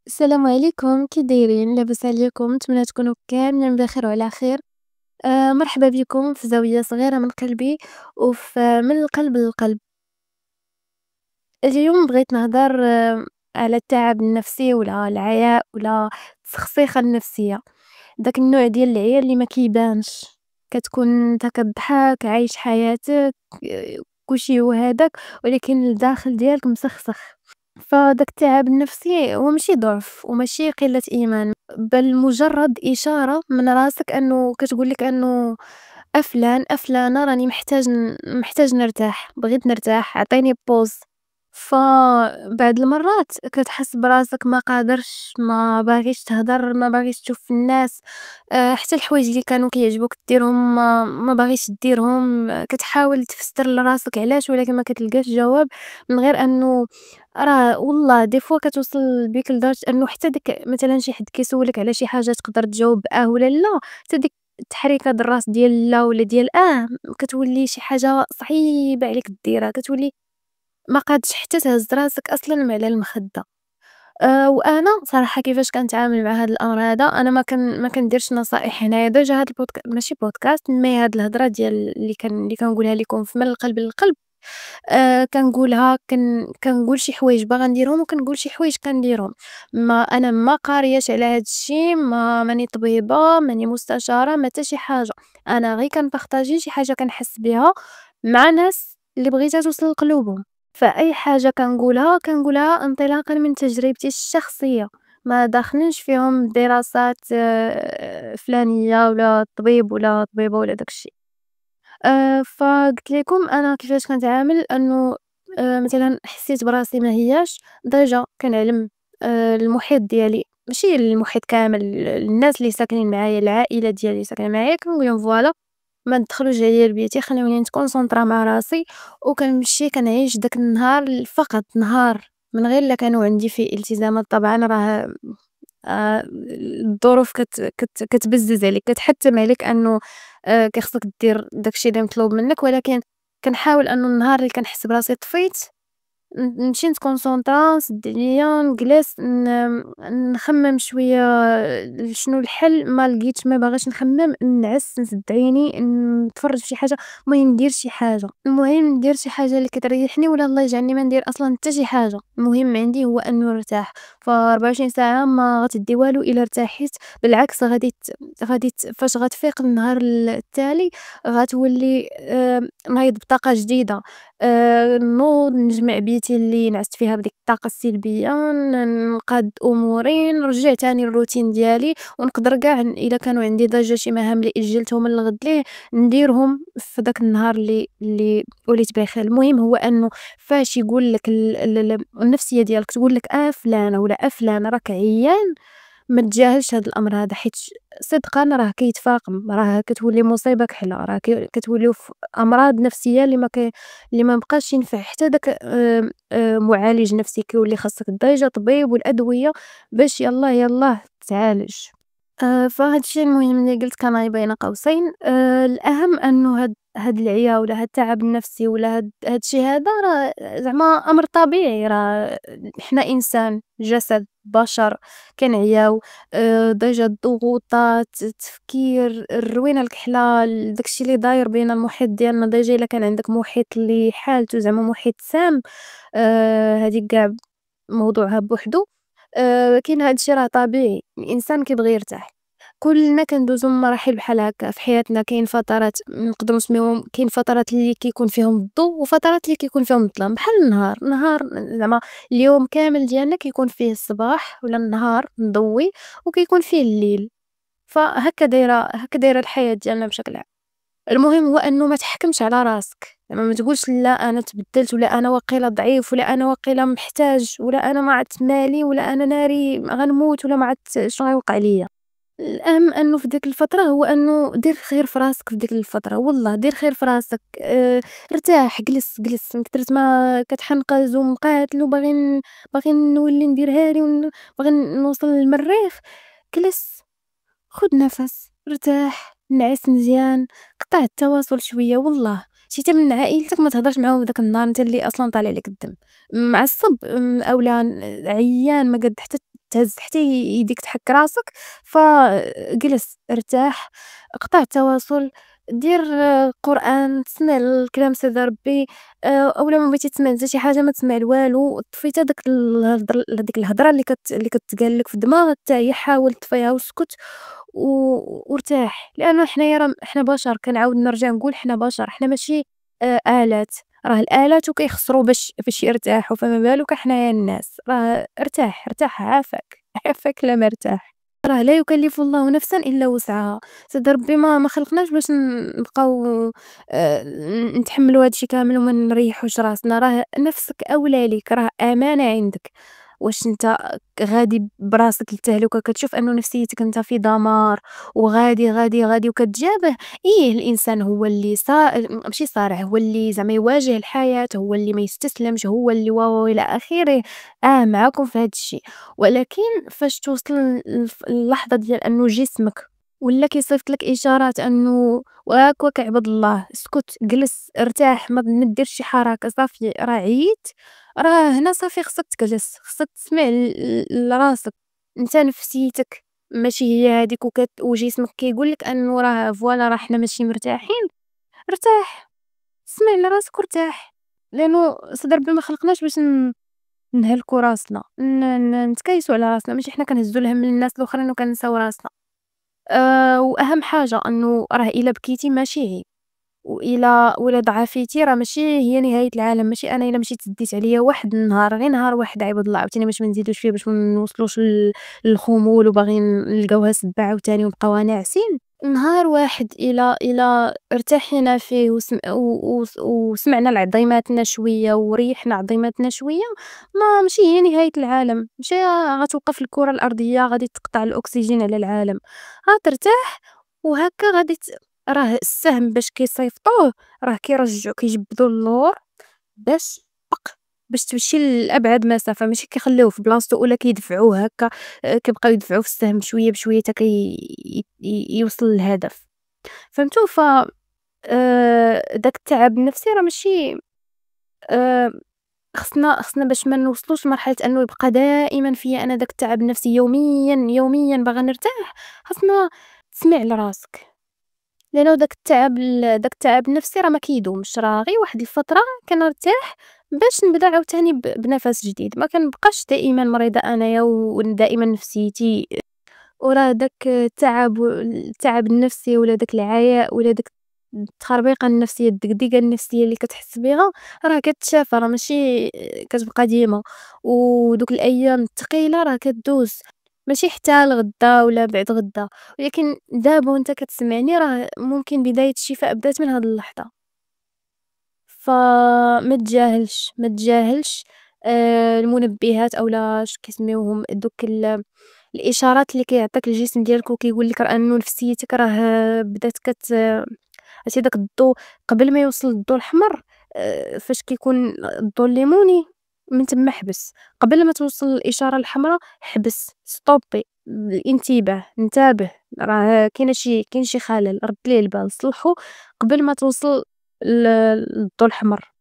السلام عليكم، كي دايرين؟ لاباس عليكم؟ نتمنى تكونوا كاملين بخير وعلى خير. مرحبا بكم في زاوية صغيرة من قلبي من القلب للقلب. اليوم بغيت نهضر على التعب النفسي ولا العياء ولا التسخسيخة النفسية. داك النوع ديال العيا اللي ما كيبانش، كتكون نتا كضحك عايش حياتك، كلشي هو هداك، ولكن الداخل ديالك مسخسخ. فداك التعب النفسي هو ماشي ضعف وماشي قلة إيمان، بل مجرد إشارة من راسك أنه كتقول لك أنه فلان فلانة راني محتاج نرتاح، بغيت نرتاح، عطيني pause. فبعض المرات كتحس براسك ما قادرش، ما باغيش تهضر، ما باغيش تشوف الناس، حتى الحوايج اللي كانوا كيعجبوك ديرهم ما باغيش ديرهم، كتحاول تفسر لراسك علاش ولكن ما كتلقاش جواب. من غير انه راه والله دي فوا كتوصل بيك لدرجة انه حتى ديك مثلا شي حد كيسولك على شي حاجة تقدر تجاوب ولا لا، حتى ديك التحريكة د الراس ديال لا ولا ديال كتولي شي حاجة صعيبة عليك ديرها، كتولي ما قادش حتى تهز راسك أصلًا من على المخدة. وأنا صراحة كيفاش كنتعامل مع هاد الأمر هذا، أنا ما كنديرش نصائح هنايا. ديجا هاد ماشي بودكاست، مي هاد الهضرة ديال اللي كنقولها لكم من القلب للقلب. كنقولها كنقول شي حوايج باغا نديرهم وكنقول شي حوايج كنديرهم. ما أنا ما قارياش على هاد الشي، ماني طبيبة، ماني مستشارة، ما حتى شي حاجة. أنا غير كنبارطاجي شي حاجة كنحس بها مع ناس اللي بغيتها توصل لقلوبهم. فأي حاجة كنقولها انطلاقًا من تجربتي الشخصية، ما داخلينش فيهم دراسات فلانية ولا طبيب ولا طبيبة ولا داك الشي. فقُلت لكم أنا كيفاش كنتعامل أنه مثلًا حسيت براسي ما هياش، ديجا كنعلم المحيط ديالي، ماشي المحيط كامل، الناس اللي ساكنين معايا، العائلة ديالي اللي ساكنة معايا، كنقول لهم فوالا ما تدخلوش عليا لبيتي، خليوني نتكونسونطرا مع راسي. وكنمشي كنعيش داك النهار فقط نهار، من غير لا كانوا عندي فيه التزامات. طبعًا راه الظروف كتبزز عليك، كتحتم عليك أنه كيخصك دير داكشي اللي مطلوب منك، ولكن كنحاول أنه النهار اللي كنحس براسي طفيت نمشي نتكونسونطرا، نسد عليا، نجلس نخمم شوية شنو الحل. ما لقيتش، ما باغاش نخمم، ننعس، نسد عيني، نتفرج في شي حاجة، المهم ندير شي حاجة، المهم ندير شي حاجة اللي كتريحني ولا الله يجعلني ما ندير أصلًا حتى شي حاجة. المهم عندي هو أنه نرتاح. ف24 ساعة ما غتدي والو إلا ارتاحيت. بالعكس فاش غتفيق النهار التالي غتولي نايض بطاقة جديدة. نوض نجمع بيتي اللي نعست فيها بديك الطاقة السلبية، نقاد أموري، نرجع تاني الروتين ديالي، ونقدر كاع إلا كانوا عندي ديجا شي مهام اللي أجلتهم للغد ليه نديرهم في داك النهار اللي وليت بخير. المهم هو أنه فاش يقول لك النفسية ديالك تقول لك فلانة ولا فلان راك عيان، ما تجاهلش هاد الأمر هذا، حيت صدقًا راه كيتفاقم، راه كتولي مصيبة كحلة، راه كتوليو في أمراض نفسية اللي ما بقاش ينفع حتى داك معالج نفسي، كيولي خاصك ديجا طبيب والأدوية باش يلاه تعالج. فهاد الشي المهم اللي قلت كان غير بين قوسين. الأهم أنه هاد العيا ولا هاد التعب النفسي ولا هاد الشي هذا راه زعما أمر طبيعي. راه حنا إنسان، جسد، بشر، كنعياو. ديجا الضغوطات، التفكير، الروينة الكحلة، داكشي اللي داير بين المحيط ديالنا. ديجا إلا كان عندك محيط اللي حالته زعما محيط سام، هاديك كاع موضوعها بوحدو. كاين هادشي راه طبيعي، الإنسان كيبغي يرتاح. كلنا كندوزو مراحل بحال هكا في حياتنا. كاين فترات نقدروا نسميوهم، كاين فترات اللي كيكون فيهم الضوء وفترات اللي كيكون فيهم الظلام. بحال النهار زعما اليوم كامل ديالنا كيكون فيه الصباح ولا النهار مضوي، وكيكون فيه الليل. هكا دايرة الحياة ديالنا بشكل عام. المهم هو أنه ما تحكمش على راسك، زعما ما تقولش لا أنا تبدلت ولا أنا واقيلا ضعيف ولا أنا واقيلا محتاج ولا أنا ما عرفت مالي ولا أنا ناري غنموت ولا ما عرفت شنو غيوقع ليا. الأهم أنه في ديك الفترة هو أنه دير خير في راسك في ديك الفترة، والله دير خير في راسك. ارتاح، جلس من كترة ما كتحنقز ومقاتل وباغي باغي نولي ندير هادي باغي نوصل للمريخ. جلس، خُد نفس، ارتاح، نعس مزيان، قطع التواصل شوية. والله شي حتى من عائلتك ما تهضرش معاهم داك النهار، نتا اللي أصلًا طالع لك الدم، معصّب، أولا عيان ما قاد حتى تهز حتى يديك تحك راسك، فجلس، ارتاح، قطع التواصل، دير قرآن، تسمع لكلام سيدي ربي، أولا ما بغيتي تسمع حتى شي حاجة ما تسمع لوالو، طفي حتى ديك الهضرة اللي كتقال لك في الدماغ حتى هي حاول طفيها واسكت و وارتاح، لأنه حنايا حنا بشر، كنعاود نرجع نقول حنا بشر، حنا ماشي آلات، راه الآلات كيخسروا باش يرتاحوا، فما بالك حنايا الناس، راه ارتاح، ارتاح عافاك، عافاك لا مرتاح. راه لا يكلف الله نفسًا إلا وسعها، سيدي ربي ما خلقناش باش نبقاو نتحملوا هاد الشي كامل وما نريحوش راسنا، راه نفسك أولى ليك، راه أمانة عندك، واش نتا غادي براسك للتهلكة كتشوف إنه نفسيتك نتا في دمار وغادي، غادي، غادي وكتجابه، الإنسان هو اللي ماشي صارع، هو اللي زعما يواجه الحياة، هو اللي ما يستسلمش، هو اللي إلى آخره، معاكم في هاد الشي. ولكن فاش توصل اللحظة ديال أنه جسمك ولا كيصيفط لك إشارات أنه واك عباد الله اسكت جلس ارتاح ما ديرش شي حركة صافي راه عييت، راه هنا صافي خصك تجلس، خصك تسمع لراسك، نتا نفسيتك ماشي هي هاديك وجسمك كيقول لك أنه راه فوالا راه حنا ماشي مرتاحين، ارتاح، اسمع لراسك وارتاح، لأنه سيدي ربي ما خلقناش باش نهلكو راسنا، نتكايسو على راسنا، ماشي حنا كنهزو الهم للناس الآخرين وكنساو راسنا. وأهم حاجة أنه راه إلا بكيتي ماشي عيب، وإلا ضعفيتي راه ماشي هي نهاية العالم، ماشي أنا إلا مشيت ديت عليا واحد النهار غير نهار واحد عباد الله عاوتاني باش ما نزيدوش فيه باش ما نوصلوش للخمول وباغيين نلقاوها سبّة عاوتاني ونبقاوها ناعسين، نهار واحد إلا ارتحينا فيه وسمعنا لعظيماتنا شوية وريحنا عظيماتنا شوية، ماشي هي نهاية العالم، ماشي غتوقف الكرة الأرضية غادي تقطع الأكسجين على العالم، غترتاح وهاكا غادي راه السهم باش كيصيفطوه راه كيجبدو اللور باش باش تمشي لأبعد مسافة، ماشي كيخليوه في بلاصتو ولا كيدفعوه هاكا، كيبقاو يدفعوا في السهم بشوية بشوية حتى يوصل للهدف، فهمتوا؟ داك التعب النفسي راه ماشي آآ خصنا باش ما نوصلوش لمرحلة أنه يبقى دائمًا فيا أنا داك التعب النفسي يوميًا، يوميًا باغا نرتاح، خاصنا تسمع لراسك. لأنه داك التعب النفسي راه ما كيدومش، راه غير واحد الفترة كنرتاح باش نبدا عاوتاني بنفس جديد، ما كنبقاش دائمًا مريضة أنايا ودائمًا نفسيتي، وراه داك التعب النفسي ولا داك العياء ولا داك التخربيقة النفسية، الدكدكة النفسية اللي كتحس بيها راه كتشافى، راه ماشي كتبقى ديما، ودوك الأيام الثقيلة راه كدوز، ماشي حتى لغدا ولا بعد غدا، ولكن دابا وأنت كتسمعني راه ممكن بداية الشفاء بدات من هاد اللحظة، فما تجاهلش، ما تجاهلش المنبهات أولا كيسميوهم دوك الإشارات اللي كيعطيك الجسم ديالك وكيقول لك راه إنه نفسيتك راه بدات عرفتي داك الضو قبل ما يوصل للضو الأحمر، فاش كيكون الضو الليموني من تما حبس، قبل ما توصل للإشارة الحمرا حبس، ستوبي، الانتباه، انتبه، راه كاين شي خلل، رد ليه البال، صلحو قبل ما توصل للضو الأحمر.